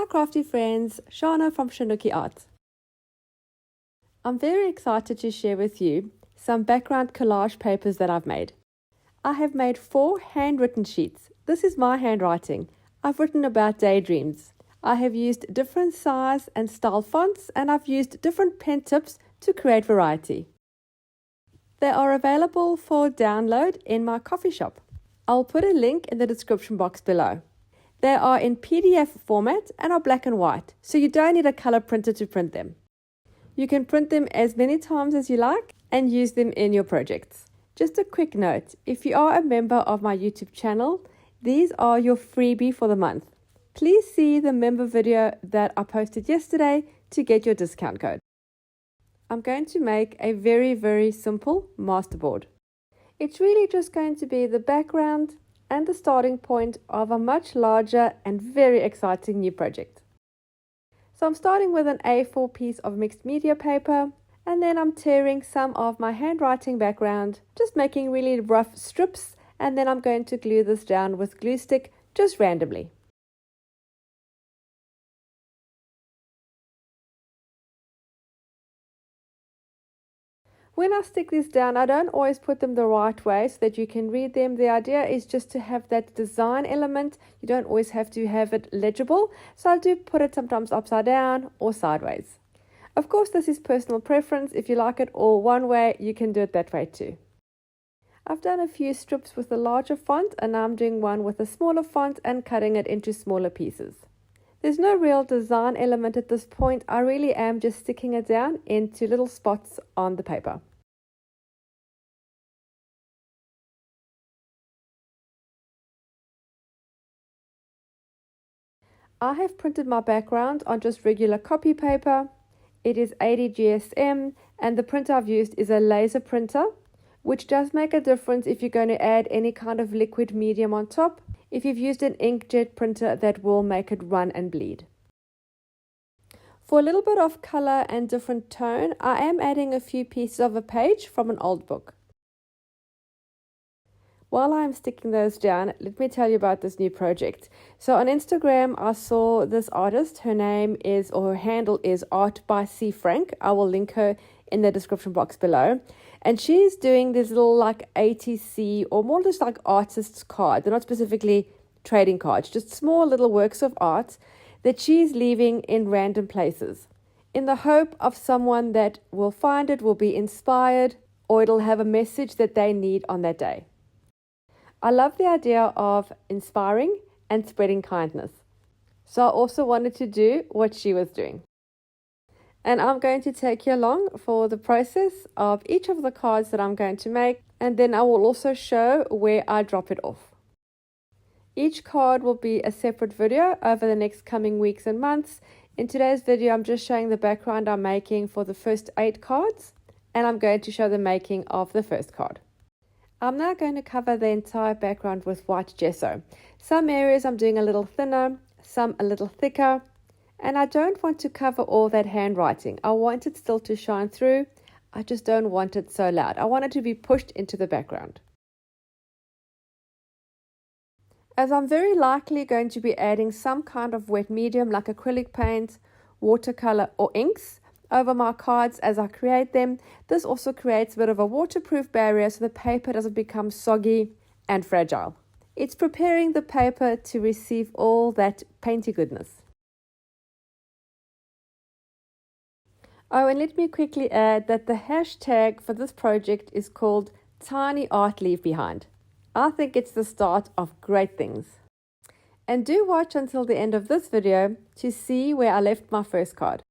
Hi crafty friends, Shana from ShanoukiArt. I'm very excited to share with you some background collage papers that I've made. I have made 4 handwritten sheets. This is my handwriting. I've written about daydreams. I have used different size and style fonts, and I've used different pen tips to create variety. They are available for download in my coffee shop. I'll put a link in the description box below. They are in PDF format and are black and white, so you don't need a color printer to print them. You can print them as many times as you like and use them in your projects. Just a quick note, if you are a member of my YouTube channel, these are your freebie for the month. Please see the member video that I posted yesterday to get your discount code. I'm going to make a very simple masterboard. It's really just going to be the background and the starting point of a much larger and very exciting new project. So I'm starting with an A4 piece of mixed media paper, and then I'm tearing some of my handwriting background, just making really rough strips, and then I'm going to glue this down with glue stick just randomly. When I stick these down, I don't always put them the right way so that you can read them. The idea is just to have that design element. You don't always have to have it legible, so I do put it sometimes upside down or sideways. Of course, this is personal preference. If you like it all one way, you can do it that way too. I've done a few strips with a larger font, and now I'm doing one with a smaller font and cutting it into smaller pieces. There's no real design element at this point. I really am just sticking it down into little spots on the paper. I have printed my background on just regular copy paper. It is 80 GSM, and the printer I've used is a laser printer, which does make a difference if you're going to add any kind of liquid medium on top. If you've used an inkjet printer, that will make it run and bleed. For a little bit of color and different tone, I am adding a few pieces of a page from an old book. While I'm sticking those down, let me tell you about this new project. So on Instagram, I saw this artist. Her name is, or her handle is Art by C. Frank. I will link her in the description box below. And she's doing these little like ATC or more just like artist's cards. They're not specifically trading cards, just small little works of art that she's leaving in random places in the hope of someone that will find it, will be inspired, or it'll have a message that they need on that day. I love the idea of inspiring and spreading kindness. So I also wanted to do what she was doing. And I'm going to take you along for the process of each of the cards that I'm going to make, and then I will also show where I drop it off. Each card will be a separate video over the next coming weeks and months. In today's video, I'm just showing the background I'm making for the first 8 cards, and I'm going to show the making of the first card. I'm now going to cover the entire background with white gesso. Some areas I'm doing a little thinner, some a little thicker. And I don't want to cover all that handwriting. I want it still to shine through. I just don't want it so loud. I want it to be pushed into the background. As I'm very likely going to be adding some kind of wet medium like acrylic paint, watercolor or inks over my cards as I create them, this also creates a bit of a waterproof barrier so the paper doesn't become soggy and fragile. It's preparing the paper to receive all that painty goodness. Oh, and let me quickly add that the hashtag for this project is called Tiny Art Leave Behind. I think it's the start of great things. And do watch until the end of this video to see where I left my first card.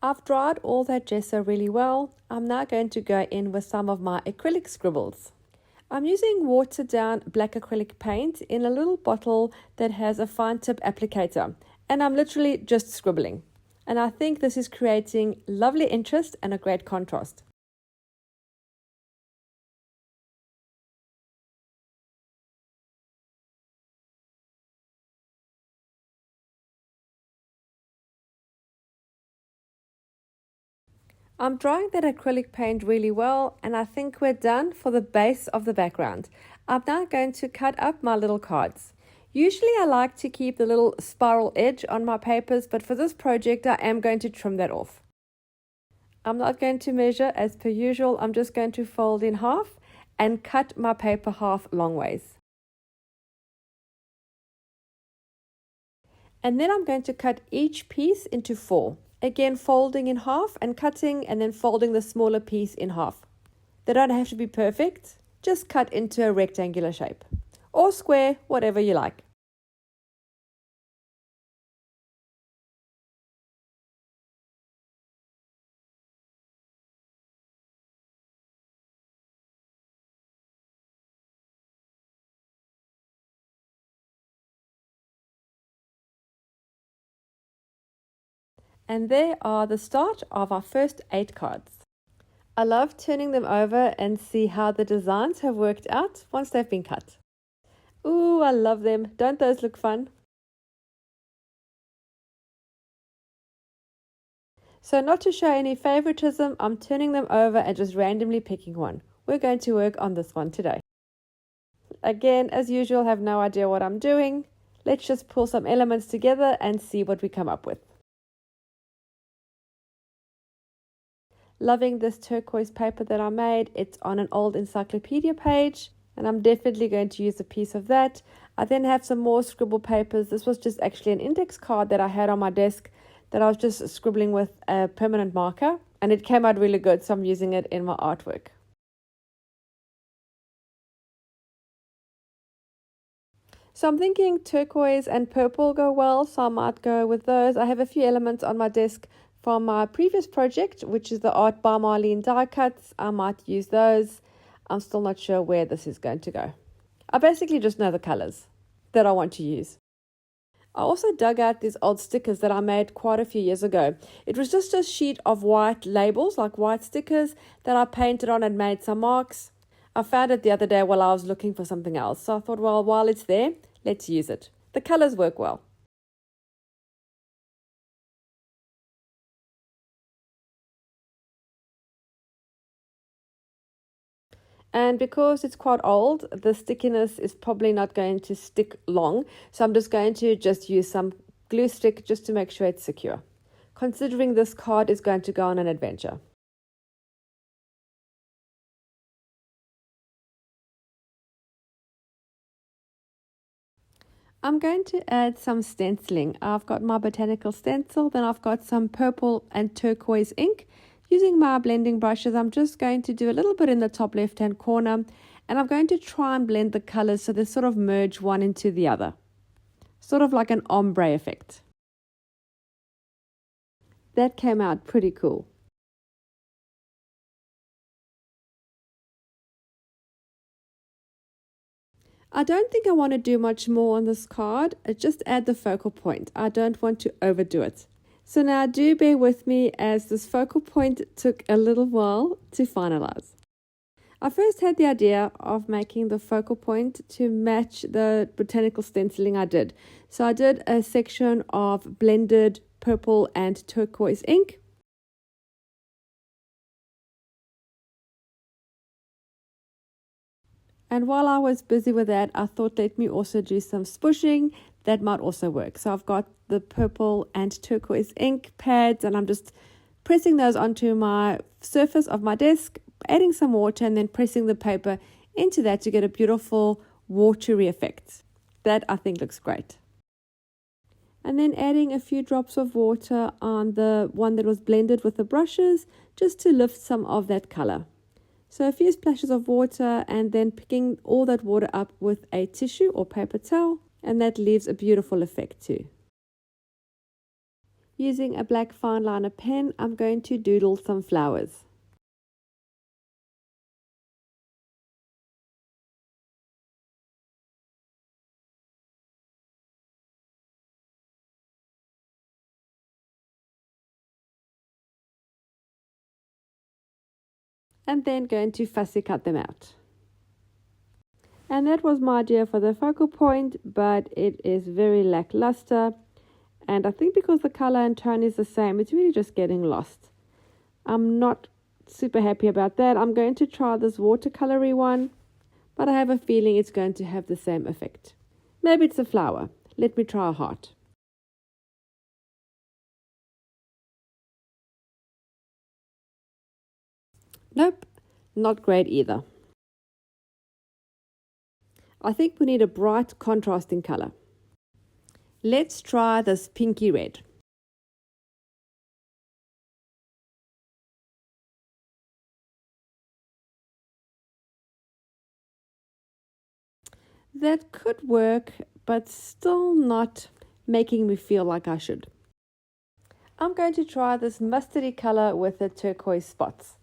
I've dried all that gesso really well. I'm now going to go in with some of my acrylic scribbles. I'm using watered down black acrylic paint in a little bottle that has a fine tip applicator, and I'm literally just scribbling. And I think this is creating lovely interest and a great contrast. I'm drying that acrylic paint really well, and I think we're done for the base of the background. I'm now going to cut up my little cards. Usually I like to keep the little spiral edge on my papers, but for this project I am going to trim that off. I'm not going to measure as per usual, I'm just going to fold in half and cut my paper half long ways. And then I'm going to cut each piece into 4. Again, folding in half and cutting, and then folding the smaller piece in half. They don't have to be perfect, just cut into a rectangular shape. Or square, whatever you like. And there are the start of our first 8 cards. I love turning them over and see how the designs have worked out once they've been cut. Ooh, I love them. Don't those look fun? So not to show any favoritism, I'm turning them over and just randomly picking one. We're going to work on this one today. Again, as usual, have no idea what I'm doing. Let's just pull some elements together and see what we come up with. Loving this turquoise paper that I made. It's on an old encyclopedia page, and I'm definitely going to use a piece of that. I then have some more scribble papers. This was just actually an index card that I had on my desk that I was just scribbling with a permanent marker, and it came out really good, so I'm using it in my artwork. So I'm thinking turquoise and purple go well, so I might go with those. I have a few elements on my desk from my previous project, which is the Art by Marlene die cuts. I might use those. I'm still not sure where this is going to go. I basically just know the colors that I want to use. I also dug out these old stickers that I made quite a few years ago. It was just a sheet of white labels, like white stickers, that I painted on and made some marks. I found it the other day while I was looking for something else. So I thought, well, while it's there, let's use it. The colors work well. And because it's quite old, the stickiness is probably not going to stick long. So I'm just going to use some glue stick just to make sure it's secure. Considering this card is going to go on an adventure. I'm going to add some stenciling. I've got my botanical stencil, then I've got some purple and turquoise ink. Using my blending brushes, I'm just going to do a little bit in the top left-hand corner, and I'm going to try and blend the colors so they sort of merge one into the other. Sort of like an ombre effect. That came out pretty cool. I don't think I want to do much more on this card. Just add the focal point. I don't want to overdo it. So now do bear with me as this focal point took a little while to finalize. I first had the idea of making the focal point to match the botanical stenciling I did. So I did a section of blended purple and turquoise ink. And while I was busy with that, I thought let me also do some spushing. That might also work. So I've got the purple and turquoise ink pads, and I'm just pressing those onto my surface of my desk, adding some water, and then pressing the paper into that to get a beautiful watery effect. That I think looks great. And then adding a few drops of water on the one that was blended with the brushes, just to lift some of that color. So a few splashes of water, and then picking all that water up with a tissue or paper towel, and that leaves a beautiful effect too. Using a black fine liner pen, I'm going to doodle some flowers. And then going to fussy cut them out. And that was my idea for the focal point, but it is very lackluster. And I think because the color and tone is the same, it's really just getting lost. I'm not super happy about that. I'm going to try this watercolory one, but I have a feeling it's going to have the same effect. Maybe it's a flower. Let me try a heart. Nope, not great either. I think we need a bright contrasting color. Let's try this pinky red. That could work, but still not making me feel like I should. I'm going to try this mustardy color with the turquoise spots.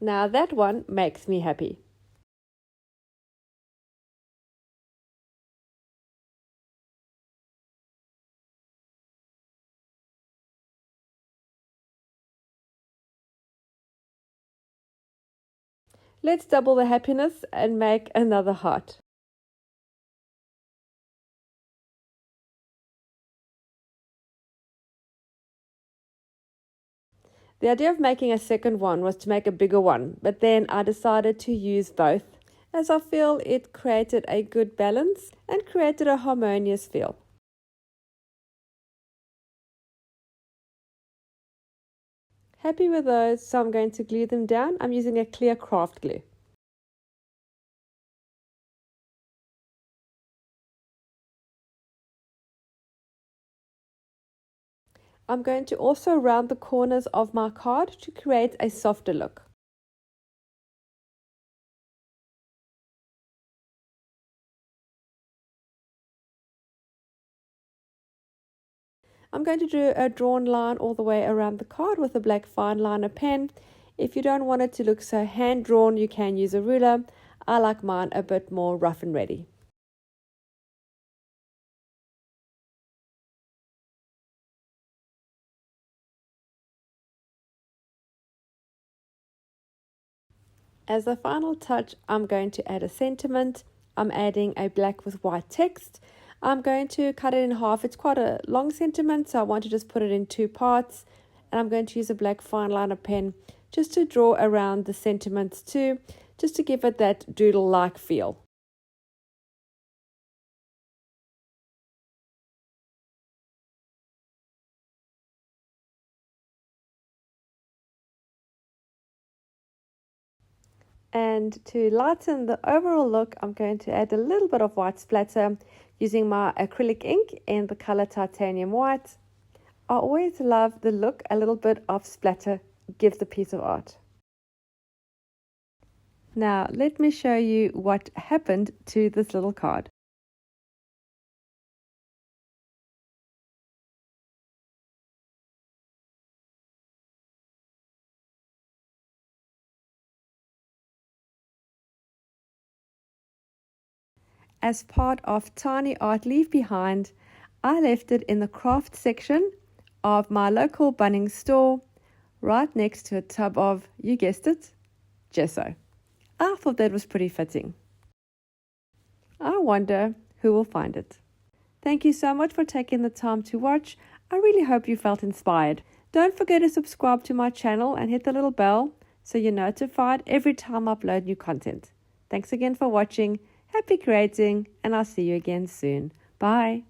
Now that one makes me happy. Let's double the happiness and make another heart. The idea of making a second one was to make a bigger one, but then I decided to use both, as I feel it created a good balance and created a harmonious feel. Happy with those, so I'm going to glue them down. I'm using a clear craft glue. I'm going to also round the corners of my card to create a softer look. I'm going to do a drawn line all the way around the card with a black fine liner pen. If you don't want it to look so hand-drawn, you can use a ruler. I like mine a bit more rough and ready. As a final touch, I'm going to add a sentiment. I'm adding a black with white text. I'm going to cut it in half. It's quite a long sentiment, so I want to just put it in two parts. And I'm going to use a black fine liner pen just to draw around the sentiments too, just to give it that doodle-like feel. And to lighten the overall look, I'm going to add a little bit of white splatter using my acrylic ink in the color titanium white. I always love the look a little bit of splatter gives the piece of art. Now let me show you what happened to this little card. As part of Tiny Art Leave Behind, I left it in the craft section of my local Bunnings store, right next to a tub of, you guessed it, gesso. I thought that was pretty fitting. I wonder who will find it. Thank you so much for taking the time to watch. I really hope you felt inspired. Don't forget to subscribe to my channel and hit the little bell so you're notified every time I upload new content. Thanks again for watching. Happy creating, and I'll see you again soon. Bye.